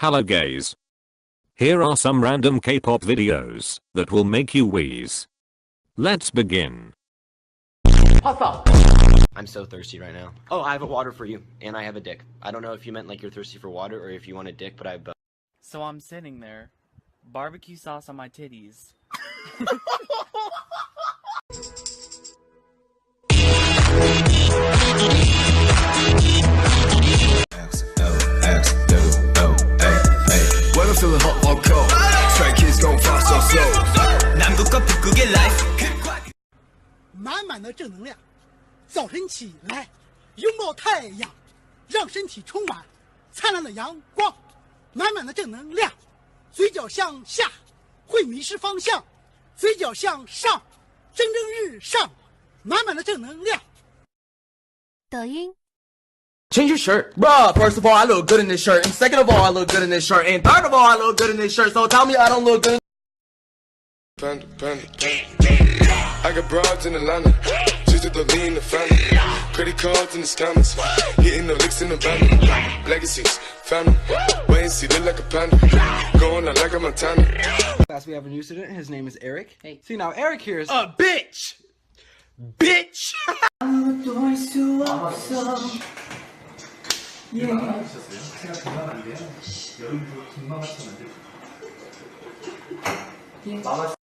Hello gays. Here are some random K-pop videos that will make you wheeze. Let's begin. I'm so thirsty right now. Oh, I have a water for you, and I have a dick. I don't know if you meant like you're thirsty for water or if you want a dick, but I have both. So I'm sitting there, barbecue sauce on my titties. When I'm feeling hot or cold, straight kids go fast or slow. 남극과 북극의 life. 满满的正能量，早晨起来，拥抱太阳，让身体充满灿烂的阳光，满满的正能量，嘴角向下会迷失方向，嘴角向上蒸蒸日上，满满的正能量。抖音。 Change your shirt. Bruh, first of all, I look good in this shirt. And second of all, I look good in this shirt. And third of all, I look good in this shirt. So tell me I don't look good. Panda. I got broads in Atlanta. Just to throw me in the family. Credit cards in the scammers. Hitting the licks in the van. Legacies, family. Wait and see, look like a panda. Going out like a Montana. Class, we have a new student. His name is Eric. Hey. See, now Eric here is A bitch! Bitch!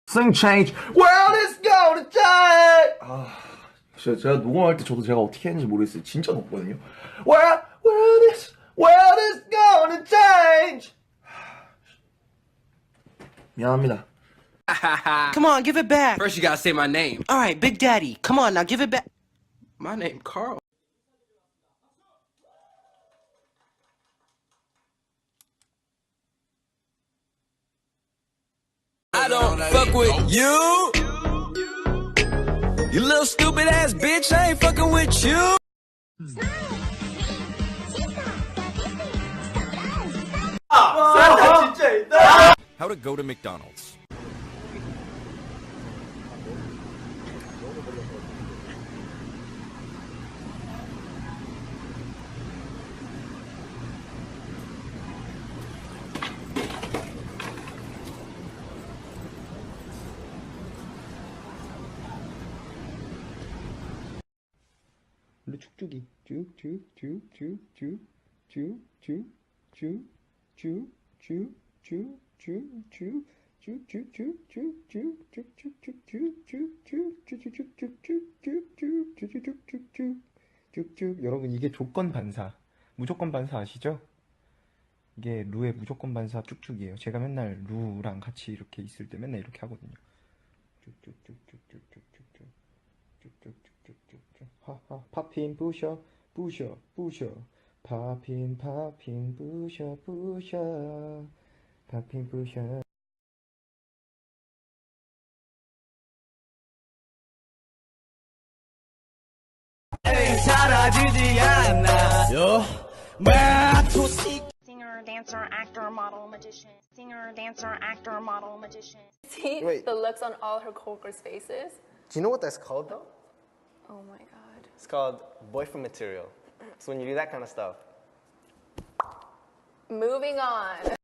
Sing change. World is gonna change. 제가 녹음할 때 저도 제가 어떻게 했는지 모르겠어요. 진짜 높거든요. World is gonna change. 미안합니다. Come on, give it back. First, you gotta say my name. All right, Big Daddy. Come on, now give it back. My name, Carl. I don't fuck with you. You little stupid ass bitch, I ain't fucking with you. How to go to McDonald's. 우리 축축이 쭉쭉. 여러분 이게 조건 반사, 무조건 반사 아시죠? 이게 루의 무조건 반사 쭉쭉이에요. 제가 맨날 루랑 같이 이렇게 있을 때 맨날 이렇게 하거든요. 하하. 팝핀 부셔 팝핀 부셔 팝핀 부셔. 사라지지 않아. Singer, dancer, actor, model, magician. Singer, dancer, actor, model, magician. See the looks on all her coworkers' faces? Do you know what that's called though? Oh my god. It's called boyfriend material. So when you do that kind of stuff. Moving on.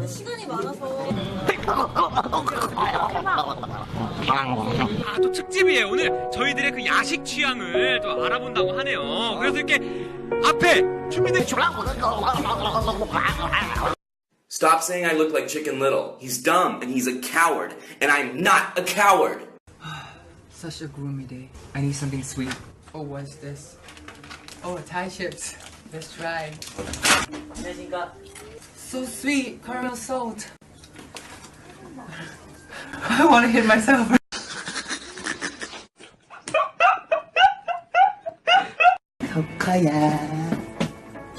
시간이 많아서. 또 특집이에요. 오늘 저희들의 그 야식 취향을 또 알아본다고 하네요. 그래서 이렇게 앞에 준비된 Stop saying I look like Chicken Little. He's dumb and he's a coward. And I'm not a coward. Such a gloomy day. I need something sweet. Oh, what's this? Oh, Thai chips. Let's try. So sweet, caramel salt. I want to hit myself.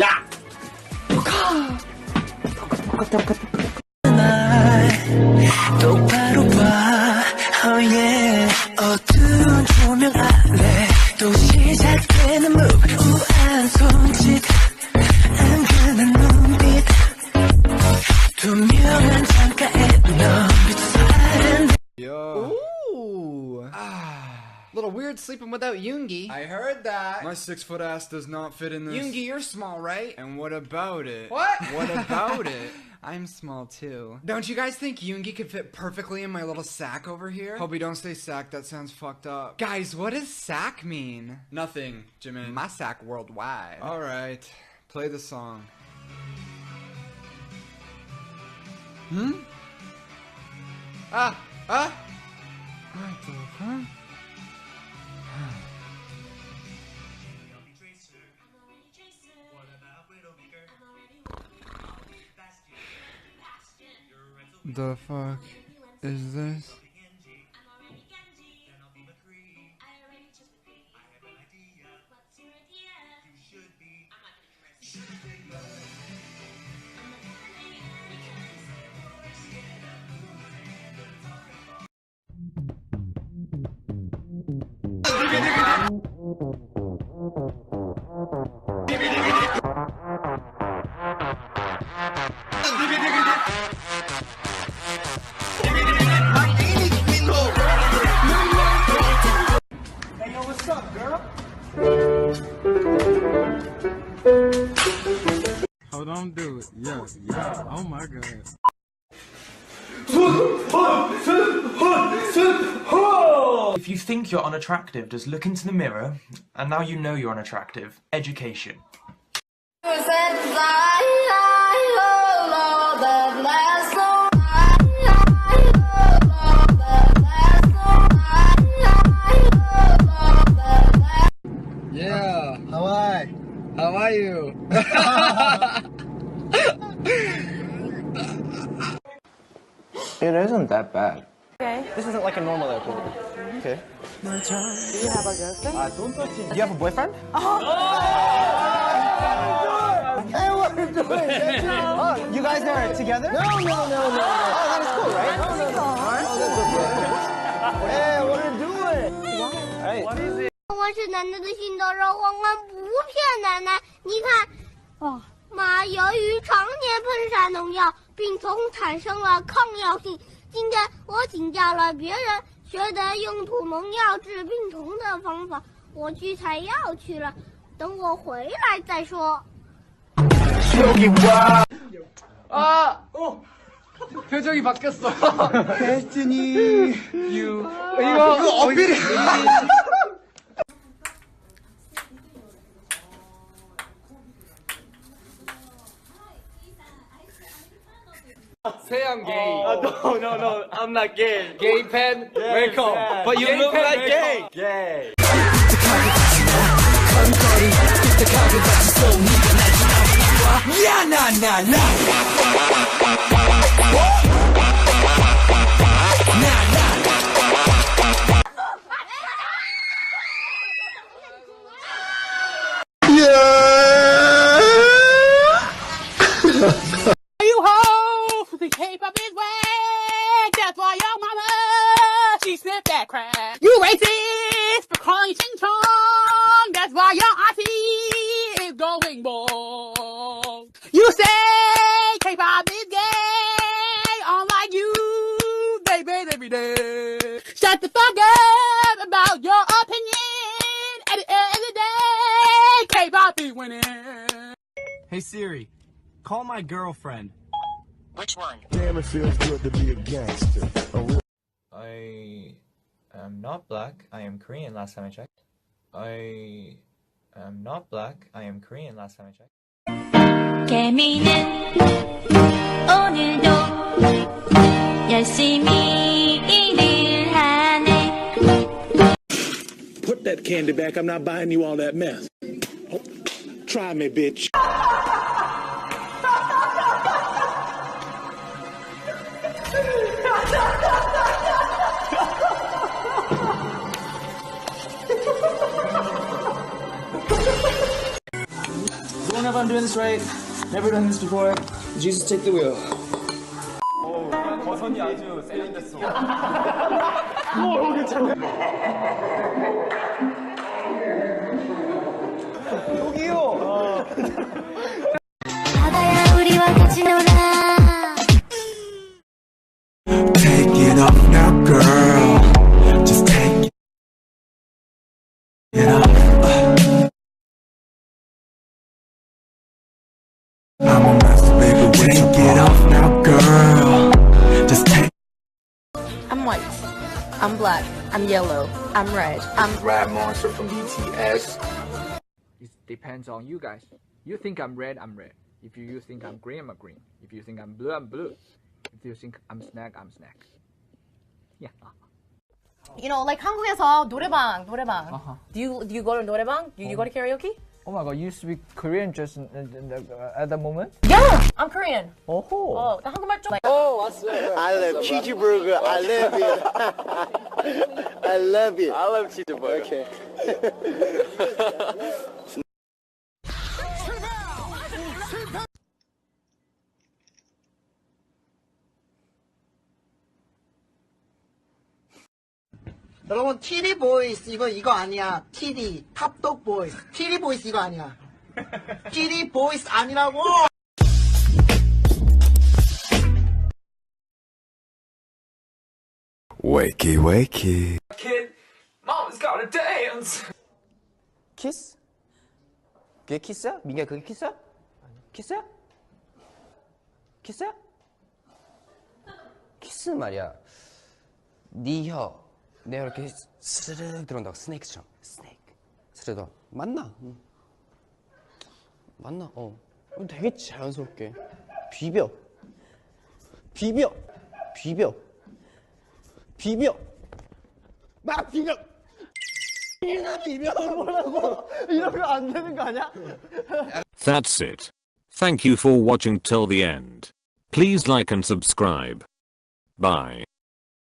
야! 똑바로 봐, oh yeah. 어두운 조명 아래 또 시작되는 move. 우아한 손짓, 은근한 눈빛, 투명한 창가에 너비춰서 아름다운. Yo. Ooh. Little weird sleeping without Yoongi. I heard that. My 6-foot ass does not fit in this. Yoongi, you're small, right? And what about it? What? What about it? I'm small too. Don't you guys think Yoongi could fit perfectly in my little sack over here? Hobie, don't say sack. That sounds fucked up. Guys, what does sack mean? Nothing, Jimin. My sack worldwide. Alright. Play the song. Hmm? What the fuck? The fuck is this? Oh, don't do it. Yeah, yeah. Oh my god. If you think you're unattractive, just look into the mirror, and now you know you're unattractive. Education. Yeah. How are you? It isn't that bad. Okay. This isn't like a normal airport. Okay. Do you have a girlfriend? Don't touch it. Do you have a boyfriend? Hey, what are you doing? Oh, you guys are together? No. Oh, that is cool, right? Hey, what are you doing? Hey. What is it? 我是奶奶的心头肉，黄瓜不骗奶奶。你看，妈，由于常年喷洒农药，病虫产生了抗药性。今天我请教了别人学的用土农药治病虫的方法，我去采药去了。等我回来再说。 표정이 바뀌었어. Destiny. 이거 어필이. Say I'm gay. No, I'm not gay. Gay pen, welcome. Yeah. But you Gay look pen, like gay. welcome. Gay. Yeah, You ho, the K-pop is whack. That's why your mama, she sniffed that crack. You racist for calling Ching Chong. That's why your auntie is going bald. You say K-pop is gay, unlike you, they bathe every day. Shut the fuck up about your opinion. At the end of the day, K-pop is winning. Hey Siri, call my girlfriend. Which one? Damn, it feels good to be a gangster. I am not black. I am Korean last time I checked. I am not black. I am Korean last time I checked. 개미는 오늘도 열심히 일을 하네. Put that candy back. I'm not buying you all that mess. Oh, Try me, bitch. Don't know if I'm doing this right. Never done this before. Jesus, take the wheel. 버선이 아주 세련됐어. 오, 괜찮네. 여기요. 바다야 우리와 같이 놀아. Take it off now, girl. Just take it off. I'm a master, baby. Take it off now, girl. Just take. I'm white. I'm black. I'm yellow. I'm red. I'm Rap Monster from BTS. It depends on you guys. You think I'm red, I'm red. If you think I'm green, I'm green. If you think I'm blue, I'm blue. If you think I'm snack, I'm snack. Yeah. You know, like 한국에서 노래방. Do you go to 노래방? Do you go to karaoke? Oh my god, you speak Korean just at the moment? Yeah, I'm Korean. Oh. 나 한국말 좀. 왔어요. I love cheeseburger. I love it. I love it. I love cheeseburger. Okay. 여러분 TD 보이스 이거 아니야. TD 탑독 보이스. TD 보이스 이거 아니야. TD 보이스 아니라고. Wakey, wakey. Kid, mom's gotta dance. 키스? 그게 키스야? 민기야 그게 키스야? 키스야? 키스야? 키스는 말이야. 네 혀 내가 이렇게 스르륵 들어온다고 스네이크처럼. 스네이크. 스르륵. 맞나? 응. 맞나? 되게 자연스럽게. 비벼. 막 비벼. 비벼 뭐라고? 이러면 안 되는 거 아니야? That's it. Thank you for watching till the end. Please like and subscribe. Bye.